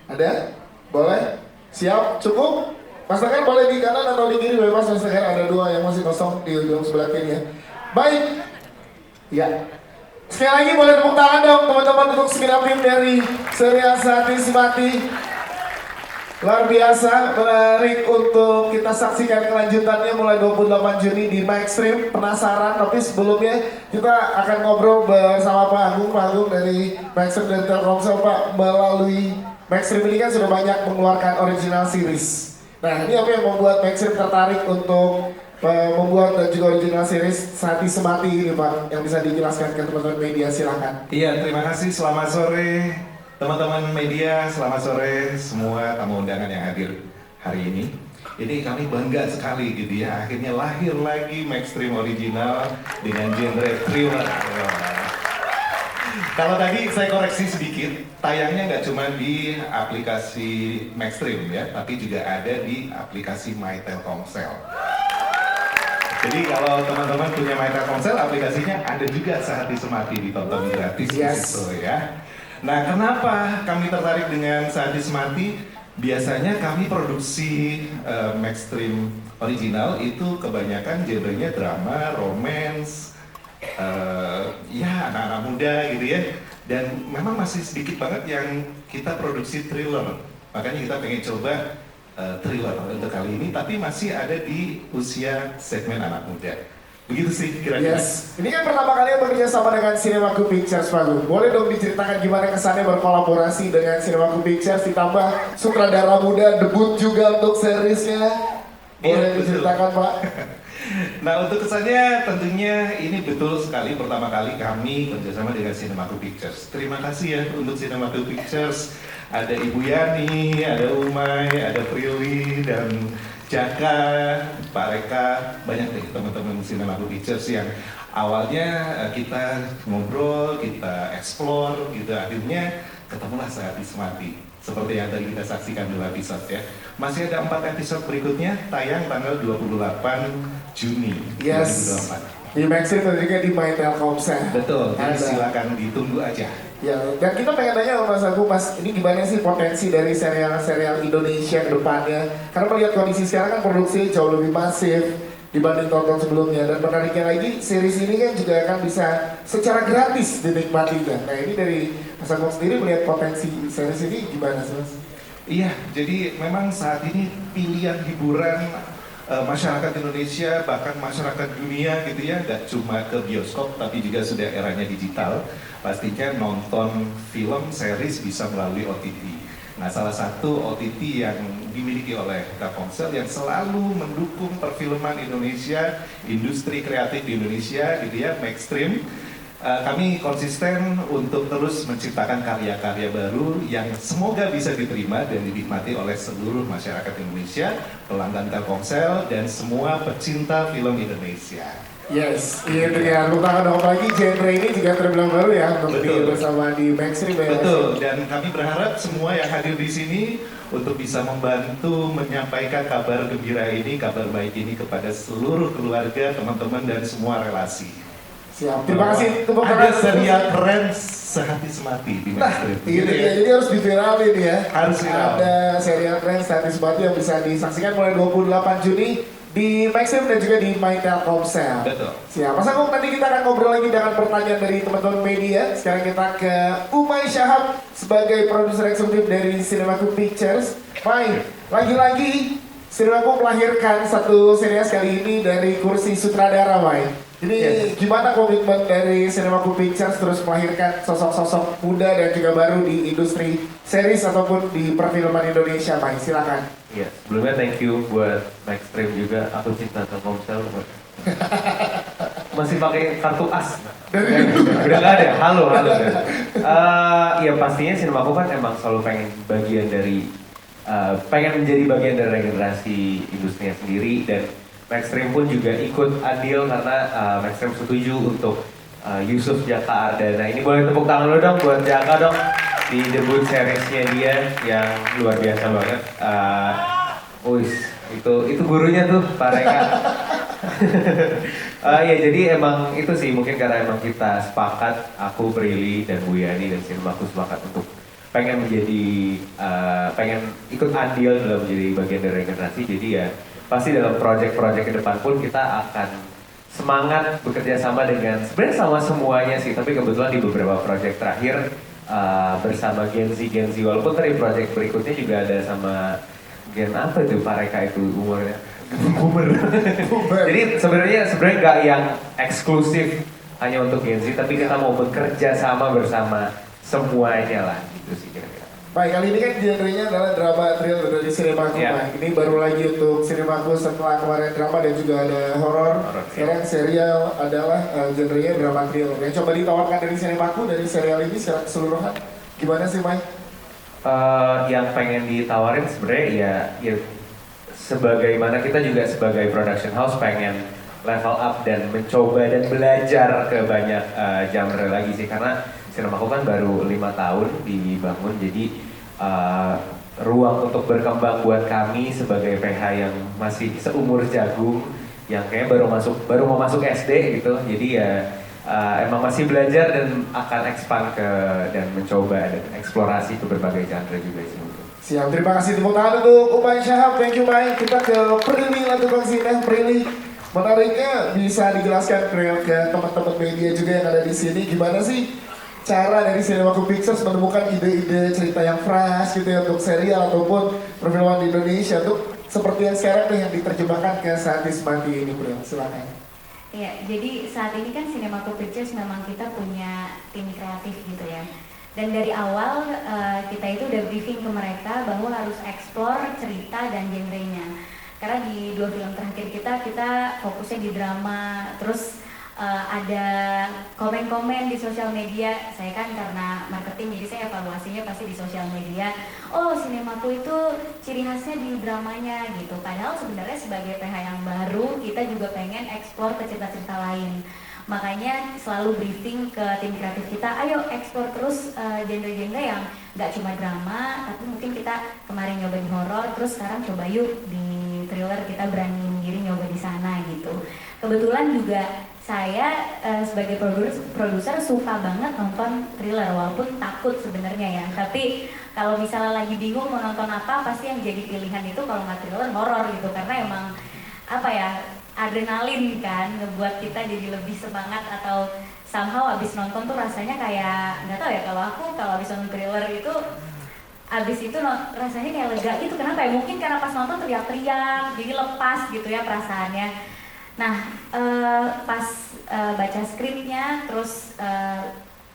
Ada? Boleh? Siap? Cukup? Mas Tegar boleh di kanan atau di kiri bebas. Mas Tegar ada dua yang masih kosong di ujung sebelah kiri ya. Baik. Ya. Sekali lagi boleh tepuk tangan dong teman-teman untuk segenap tim dari Surya Sati Simati. Luar biasa, menarik untuk kita saksikan kelanjutannya mulai 28 Juni di Maxstream. Penasaran, tapi sebelumnya kita akan ngobrol bersama Pak Agung dari Maxstream dan Telkomsel. Pak, melalui Maxstream ini kan sudah banyak mengeluarkan original series. Nah, ini apa yang membuat Maxstream tertarik untuk membuat dan juga original series Sati Semati ini Pak, yang bisa dijelaskan ke teman-teman media, silakan. Iya, terima kasih. Selamat sore teman-teman media, selamat sore semua tamu undangan yang hadir hari ini. Ini kami bangga sekali gitu ya, akhirnya lahir lagi Maxstream original dengan genre thriller. Kalau tadi saya koreksi sedikit, tayangnya nggak cuma di aplikasi Maxstream ya, tapi juga ada di aplikasi My Telkomsel. Jadi kalau teman-teman punya My Telkomsel, aplikasinya ada juga Sehati Semati, ditonton gratis di situ ya. Nah, kenapa kami tertarik dengan Sehati Semati? Biasanya kami produksi Maxstream original itu kebanyakan genrenya drama, romance, ya anak-anak muda gitu ya. Dan memang masih sedikit banget yang kita produksi thriller. Makanya kita pengen coba thriller untuk kali ini, tapi masih ada di usia segmen anak muda. Begitu sih kira-kira. Yes. Ini kan pertama kali bekerja sama dengan Cinemaku Pictures, Pak Gung. Boleh dong diceritakan gimana kesannya berkolaborasi dengan Cinemaku Pictures, ditambah sutradara muda debut juga untuk seriesnya. Boleh diceritakan, Pak? Nah, untuk kesannya tentunya ini betul sekali pertama kali kami kerjasama dengan Cinemaku Pictures. Terima kasih ya untuk Cinemaku Pictures. Ada Ibu Yani, ada Umay, ada Prilly, dan Jaka, Pak Reka, banyak deh teman-teman Cinemaku Pictures yang awalnya kita ngobrol, kita explore gitu, akhirnya ketemulah Sehati Semati. Seperti yang tadi kita saksikan 2 episode ya. Masih ada 4 episode berikutnya, tayang tanggal 28 Juni 2024. Di Maxstream dan juga di My Telkomsel. Betul, jadi silakan ditunggu aja. Ya, dan kita pengen tanya sama Mas Agung, Mas, ini gimana sih potensi dari serial-serial Indonesia ke depannya? Karena melihat kondisi sekarang kan produksi jauh lebih masif dibanding tahun-tahun sebelumnya. Dan menariknya lagi, series ini kan juga akan bisa secara gratis dinikmatinya. Nah, ini dari Mas Agung sendiri melihat potensi series ini gimana sih, Mas? Iya, jadi memang saat ini pilihan hiburan masyarakat Indonesia, bahkan masyarakat dunia gitu ya, nggak cuma ke bioskop, tapi juga sudah eranya digital. Pastinya nonton film, series bisa melalui OTT. Nah, salah satu OTT yang dimiliki oleh Telkomsel yang selalu mendukung perfilman Indonesia, industri kreatif di Indonesia gitu ya, Maxstream. Kami konsisten untuk terus menciptakan karya-karya baru yang semoga bisa diterima dan dinikmati oleh seluruh masyarakat Indonesia, pelanggan Telkomsel, dan semua pecinta film Indonesia. Yes, itu ya. Lupa dong, apalagi genre ini juga terbilang baru ya untuk bersama di Maxstream ya. Betul, dan kami berharap semua yang hadir di sini untuk bisa membantu menyampaikan kabar gembira ini, kabar baik ini kepada seluruh keluarga, teman-teman, dan semua relasi. Siap, terima kasih. Ada serial keren Sehati Semati di Maxstream. Nah, gitu ya, jadi harus diviralin ya. Harus viral. Ada serial keren Sehati Semati yang bisa disaksikan mulai 28 Juni di Maxstream dan juga di My Telkomsel. Betul. Siap, Mas Agung, nanti kita akan ngobrol lagi dengan pertanyaan dari teman-teman media. Sekarang kita ke Umay Syahab sebagai produser eksekutif dari Cinemaku Pictures. Mai, lagi-lagi Cinemaku melahirkan satu series kali ini dari kursi sutradara, Mai. Jadi gimana komitmen dari Cinemaku Pictures terus melahirkan sosok-sosok muda dan juga baru di industri series ataupun di perfilman Indonesia, Mai? Silakan. Iya, sebelumnya thank you buat Maxstream juga. Aku cinta Telkomsel. Masih pakai kartu as. Udah nggak ada. Halo. Ya pastinya Cinemaku kan emang selalu pengen bagian dari pengen menjadi bagian dari regenerasi industrinya sendiri, dan Maxstream pun juga ikut andil karena Maxstream setuju untuk Yusuf Jaka Ardana. Ini boleh tepuk tangan lo dong buat Jaka dong di debut seriesnya dia yang luar biasa banget. Itu gurunya tuh Pak Reka. Ya jadi emang itu sih mungkin karena emang kita sepakat, aku, Prilly, dan Bu Yani dan Cinemaku sepakat untuk pengen ikut andil dalam menjadi bagian dari regenerasi. Jadi ya pasti dalam project-project ke depan pun kita akan semangat bekerja sama dengan sebenarnya sama semuanya sih, tapi kebetulan di beberapa project terakhir bersama Gen Z walaupun tadi project berikutnya juga ada sama Gen apa itu Pak Reka itu umurnya Boomer. Jadi sebenarnya nggak yang eksklusif hanya untuk Gen Z, tapi kita mau bekerja sama bersama semuanya lah gitu sih kira-kira. Baik, kali ini kan genrenya adalah drama thriller dari Cinemaku. Yeah. Ini baru lagi untuk Cinemaku setelah kemarin drama dan juga ada horor. Sekarang serial adalah genrenya drama thriller. Yang coba ditawarkan dari Cinemaku dari serial ini secara keseluruhan, gimana sih Mike? Yang pengen ditawarin sebenarnya ya sebagaimana kita juga sebagai production house pengen level up dan mencoba dan belajar ke banyak genre lagi sih, karena Cinemaku kan baru 5 tahun dibangun, jadi ruang untuk berkembang buat kami sebagai PH yang masih seumur jagung, yang kayaknya baru mau masuk SD gitu, jadi ya emang masih belajar dan akan expand dan mencoba dan eksplorasi ke berbagai genre juga sih. Siap, terima kasih tepuk tangan untuk Umay Syahab, thank you Mike. Kita ke Prilly Latukang Sineh. Prilly, menariknya bisa dijelaskan ke teman-teman media juga yang ada di sini, gimana sih cara dari Cinemaku Pictures menemukan ide-ide cerita yang fresh gitu ya untuk serial ataupun perfilman di Indonesia untuk seperti yang sekarang tuh yang diterjemahkan ke Saat Mati ini, Bro. Silakan. Ya, jadi saat ini kan Cinemaku Pictures memang kita punya tim kreatif gitu ya. Dan dari awal kita itu udah briefing ke mereka bahwa harus explore cerita dan genrenya. Karena di 2 film terakhir kita fokusnya di drama, terus ada komen-komen di sosial media. Saya kan karena marketing, jadi saya evaluasinya pasti di sosial media. Oh, Cinemaku itu ciri khasnya di dramanya gitu. Padahal sebenarnya sebagai PH yang baru, kita juga pengen explore ke cerita-cerita lain. Makanya selalu briefing ke tim kreatif kita, ayo eksplor terus genre-genre yang nggak cuma drama, tapi mungkin kita kemarin nyoba di horor, terus sekarang coba yuk di thriller, kita beraniin diri nyoba di sana gitu. Kebetulan juga saya sebagai produser suka banget nonton thriller, walaupun takut sebenarnya ya. Tapi kalau misalnya lagi bingung mau nonton apa, pasti yang jadi pilihan itu kalau nggak thriller, horor gitu, karena emang apa ya, adrenalin kan ngebuat kita jadi lebih semangat, atau somehow abis nonton tuh rasanya kayak nggak tahu ya, kalau abis nonton thriller itu abis itu rasanya kayak lega gitu. Kenapa ya? Mungkin karena pas nonton teriak-teriak jadi lepas gitu ya perasaannya. Nah pas baca skripnya terus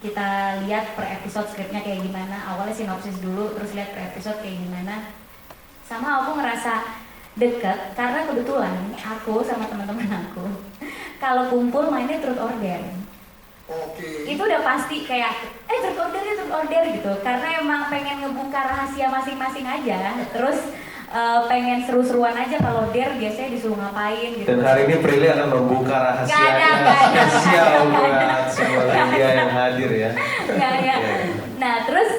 kita lihat per episode skripnya kayak gimana, awalnya sinopsis dulu terus lihat per episode kayak gimana, sama aku ngerasa deket karena kebetulan aku sama teman-teman aku kalau kumpul mainnya truth or dare. Oke. Itu udah pasti kayak truth or dare gitu, karena emang pengen ngebuka rahasia masing-masing aja, terus pengen seru-seruan aja. Kalau dare biasanya disuruh ngapain gitu. Dan hari ini Prilly akan membuka rahasia buat semua media yang hadir ya. Ya. Nah terus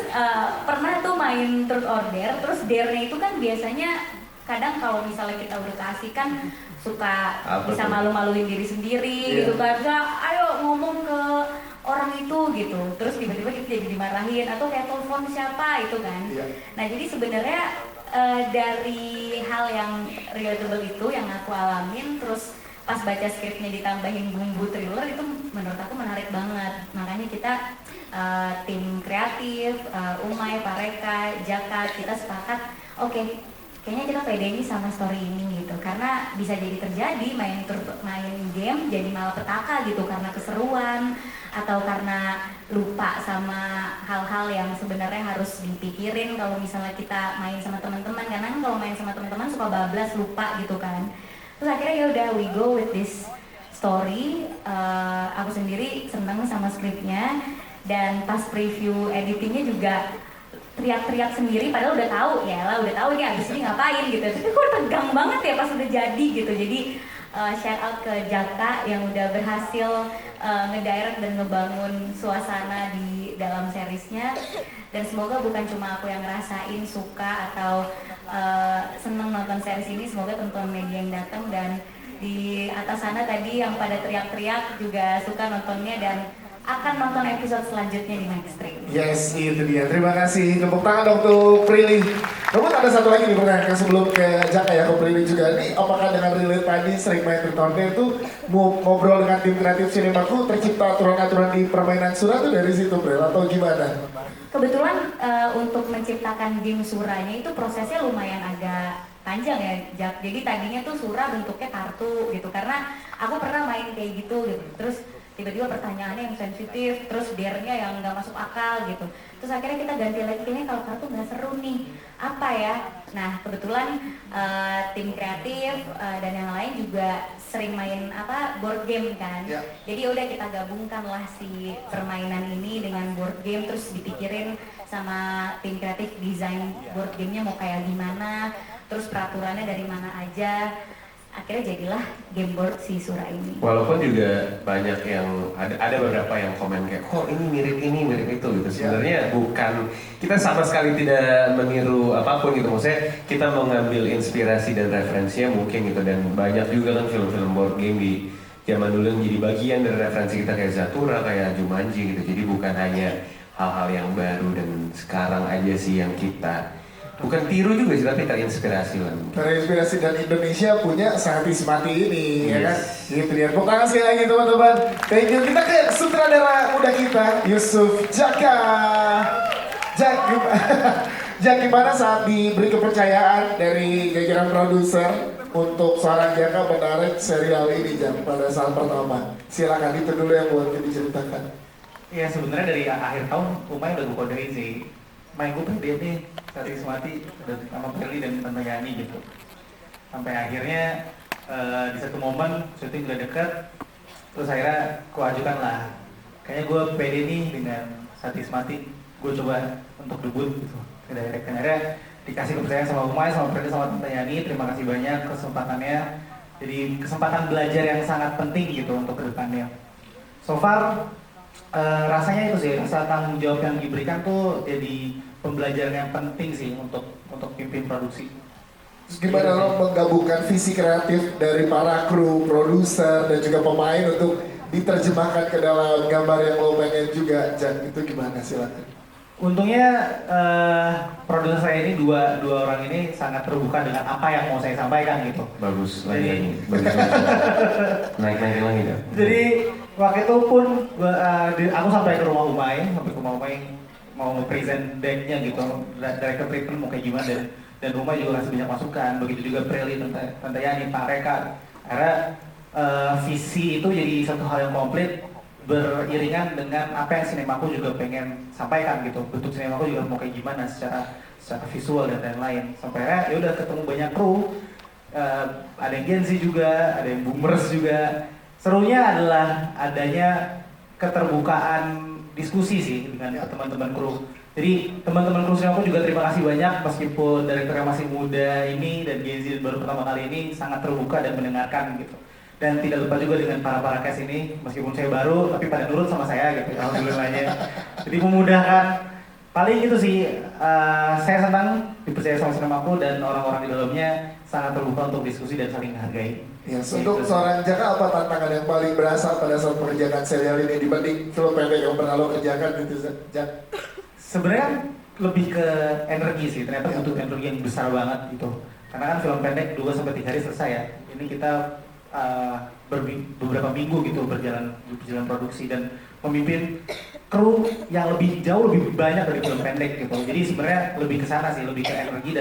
pernah tuh main truth or dare, terus dare-nya itu kan biasanya kadang kalau misalnya kita udah kasih kan suka bisa malu-maluin diri sendiri gitu kan, ayo ngomong ke orang itu gitu, terus tiba-tiba kita jadi dimarahin atau kayak telepon siapa itu kan. Nah jadi sebenarnya dari hal yang relatable itu yang aku alamin, terus pas baca skripnya ditambahin bumbu thriller, itu menurut aku menarik banget. Makanya kita tim kreatif, Umay, Pak Reka, Jaka, kita sepakat oke, kayaknya kita pede nih sama story ini gitu, karena bisa jadi terjadi main game jadi malapetaka gitu karena keseruan atau karena lupa sama hal-hal yang sebenarnya harus dipikirin kalau misalnya kita main sama teman-teman, karena kan kalau main sama teman-teman suka bablas, lupa gitu kan. Terus akhirnya ya udah we go with this story. Aku sendiri seneng sama skripnya, dan pas preview editingnya juga teriak-teriak sendiri, padahal udah tahu ini abis ini ngapain gitu, tapi kok tegang banget ya pas udah jadi gitu. Jadi shout out ke Jaka yang udah berhasil ngedirect dan ngebangun suasana di dalam seriesnya, dan semoga bukan cuma aku yang ngerasain suka atau seneng nonton series ini, semoga teman-teman media yang datang dan di atas sana tadi yang pada teriak-teriak juga suka nontonnya dan akan nonton episode selanjutnya di Maxstream. Yes, itu dia. Terima kasih. Tepuk tangan dong untuk Prilly. Namun ada satu lagi nih pertanyaan sebelum ke Jaka ya, ke Prilly juga. Ini apakah dengan relate tadi sering main Retorte itu ngobrol dengan tim kreatif Sinemaku tercipta aturan-aturan di permainan Sura tuh dari situ, Pril, atau gimana? Kebetulan untuk menciptakan game Suranya itu prosesnya lumayan agak panjang ya, Jak. Jadi tadinya tuh Sura bentuknya kartu gitu, karena aku pernah main kayak gitu. Terus tiba-tiba pertanyaannya yang sensitif, terus dare-nya yang nggak masuk akal gitu. Terus akhirnya kita ganti lagi, kayaknya kalau kartu nggak seru nih, apa ya? Nah kebetulan tim kreatif dan yang lain juga sering main board game kan. Ya. Jadi udah kita gabungkan lah si permainan ini dengan board game, terus dipikirin sama tim kreatif desain board gamenya mau kayak gimana, terus peraturannya dari mana aja. Akhirnya jadilah game board si Sura ini. Walaupun juga banyak yang ada beberapa yang komen kayak kok ini mirip itu gitu. Sebenarnya bukan, kita sama sekali tidak meniru apapun gitu. Maksudnya kita mau ngambil inspirasi dan referensinya mungkin gitu, dan banyak juga kan film-film board game di zaman dulu yang jadi bagian dari referensi kita kayak Zathura, kayak Jumanji gitu. Jadi bukan hanya hal-hal yang baru dan sekarang aja sih yang kita bukan tiru juga sih, tapi terinspirasi lah. Terinspirasi, dan Indonesia punya Satis Mati ini, ya kan? Yes. Gitu dia. Tepuk tangan sekali lagi teman-teman. Thank you. Kita ke sutradara muda kita, Yusuf Jaka. Jak, gimana saat diberi kepercayaan dari jajaran produser untuk seorang Jaka menarik serial ini, Jak, pada saat pertama? Silakan, itu dulu yang buat diceritakan. Ya sebenarnya dari akhir tahun Umay udah gue kodein sih, main gue pede nih Satis Mati sama Prilly dan Tante Yani gitu. Sampai akhirnya di satu momen syuting udah deket, terus akhirnya gue ajukan lah, kayaknya gue pede nih dengan Satis Mati, gue coba untuk debut gitu ke direct. Dan akhirnya dikasih kepercayaan sama Umay, sama Prilly, sama Tante Yani. Terima kasih banyak kesempatannya, jadi kesempatan belajar yang sangat penting gitu untuk kedepannya. So far rasanya itu sih, rasa tanggung jawab yang diberikan tuh jadi pembelajaran yang penting sih untuk pimpin produksi. Gimana lo menggabungkan visi kreatif dari para kru, produser, dan juga pemain untuk diterjemahkan ke dalam gambar yang lo pengen juga, Jan? Itu gimana, silakan. Untungnya produser saya ini dua orang ini sangat terbuka dengan apa yang mau saya sampaikan gitu. Bagus Jadi- lagi. Bagus. Naik-naikin lagi dah. Jadi waktu itu pun aku sampai ke rumah Umay, mau present decknya gitu, director treatment mau kayak gimana, dan Umay juga kasih banyak masukan, begitu juga Prilly, Tante Yani, Pak Reka. Akhirnya visi itu jadi satu hal yang komplit, beriringan dengan apa yang Sinemaku juga pengen sampaikan gitu. Bentuk Sinemaku juga mau kayak gimana secara visual dan lain-lain. Sampai akhirnya ya udah ketemu banyak kru, ada yang Gen Z juga, ada yang Boomers juga. Serunya adalah adanya keterbukaan diskusi sih dengan teman-teman kru. Jadi teman-teman kru Sinemaku juga terima kasih banyak, meskipun direkturnya masih muda ini dan Gen Z baru pertama kali ini sangat terbuka dan mendengarkan gitu. Dan tidak lupa juga dengan para cast ini, meskipun saya baru tapi pada nurut sama saya gitu, alhamdulillahnya. Jadi memudahkan. Paling itu sih, saya senang dipercaya sama Sinemaku dan orang-orang di dalamnya sangat terbuka untuk diskusi dan saling menghargai. Yes, untuk seorang Jaka, apa tantangan yang paling berasa pada saat mengerjakan serial ini dibanding film pendek yang pernah lo kerjakan gitu, Jak? Sebenarnya lebih ke energi sih, ternyata butuh energi yang besar banget gitu. Karena kan film pendek 2-3 hari selesai ya. Ini kita beberapa minggu gitu berjalan produksi dan memimpin kru yang jauh lebih banyak dari film pendek gitu. Jadi sebenarnya lebih ke sana sih, lebih ke energi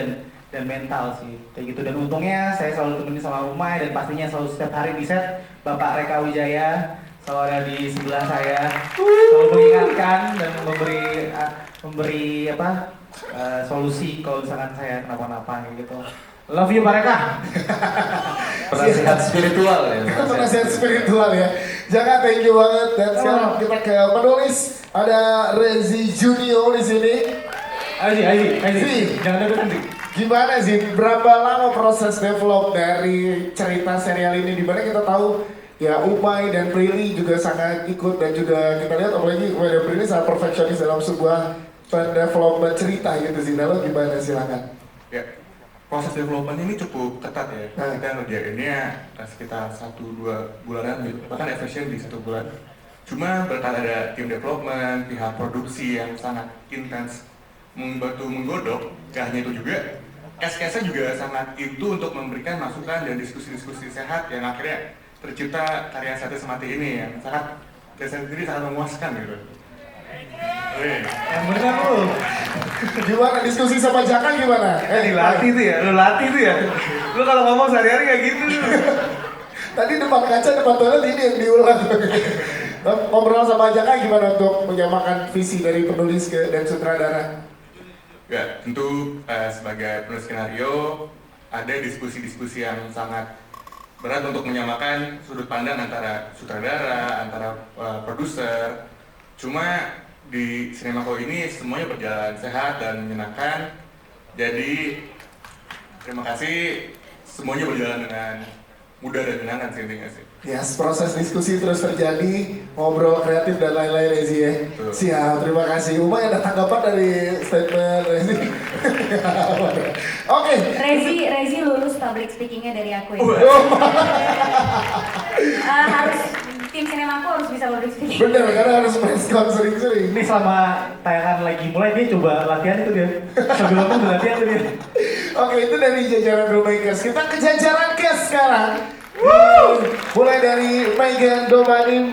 dan mental sih kayak gitu. Dan untungnya saya selalu temenin sama Umay, dan pastinya selalu setiap hari di set Bapak Reka Wijaya selalu ada di sebelah saya, selalu mengingatkan dan memberi solusi kalau misalkan saya kenapa-napa kayak gitu. Love you Pak Reka. Penasihat spiritual ya. Penasihat spiritual ya. Jaka, thank you banget. Dan sekarang kita ke penulis, ada Rezi Junio di sini. Aji. Jangan deg-degan sih. Gimana sih, berapa lama proses develop dari cerita serial ini? Dimana kita tahu ya Umay dan Prilly juga sangat ikut, dan juga kita lihat apalagi Umay dan Prilly sangat perfeksionis dalam sebuah pendevelopment cerita gitu sih. Lalu gimana, silakan. Ya, proses development ini cukup ketat ya. Kita ngerjainnya sekitar 1-2 bulanan gitu. Bahkan efisien di 1 bulan. Cuma berkat ada tim development, pihak produksi yang sangat intens membantu menggodok, gak hanya itu juga, case-case-nya juga sangat itu untuk memberikan masukan dan diskusi-diskusi sehat yang akhirnya tercipta karya Sate Semati ini yang sangat, dari saya sendiri sangat memuaskan gitu. Yang benar lu. Gimana diskusi sama Jaka gimana? Dilatih tuh ya, lu latih tuh ya. Lu kalau ngomong sehari-hari kayak gitu. Tadi depan kaca, depan toilet ini yang diulang. Ngobrol sama Jaka gimana untuk menyamakan visi dari penulis dan sutradara? Ya, tentu sebagai penulis skenario ada diskusi-diskusi yang sangat berat untuk menyamakan sudut pandang antara sutradara, antara produser. Cuma di Sinemako ini semuanya berjalan sehat dan menyenangkan. Jadi terima kasih, semuanya berjalan dengan mudah dan menyenangkan sih intinya sih. Yes, proses diskusi terus terjadi, ngobrol kreatif dan lain-lain ya Zi ya. Betul. Siap, terima kasih. Uma ada tanggapan dari statement Rezi? Oke. Rezi lulus public speakingnya dari aku ya. Oh, Harus tim Sinemako harus bisa public speaking. bener, karena harus preskon sering-sering. Ini selama tayangan lagi mulai dia coba latihan itu dia. Sebelumnya udah latihan tuh dia. Oke, itu dari jajaran Filmmakers. Kita ke jajaran cast sekarang. Mulai dari Megan Domani,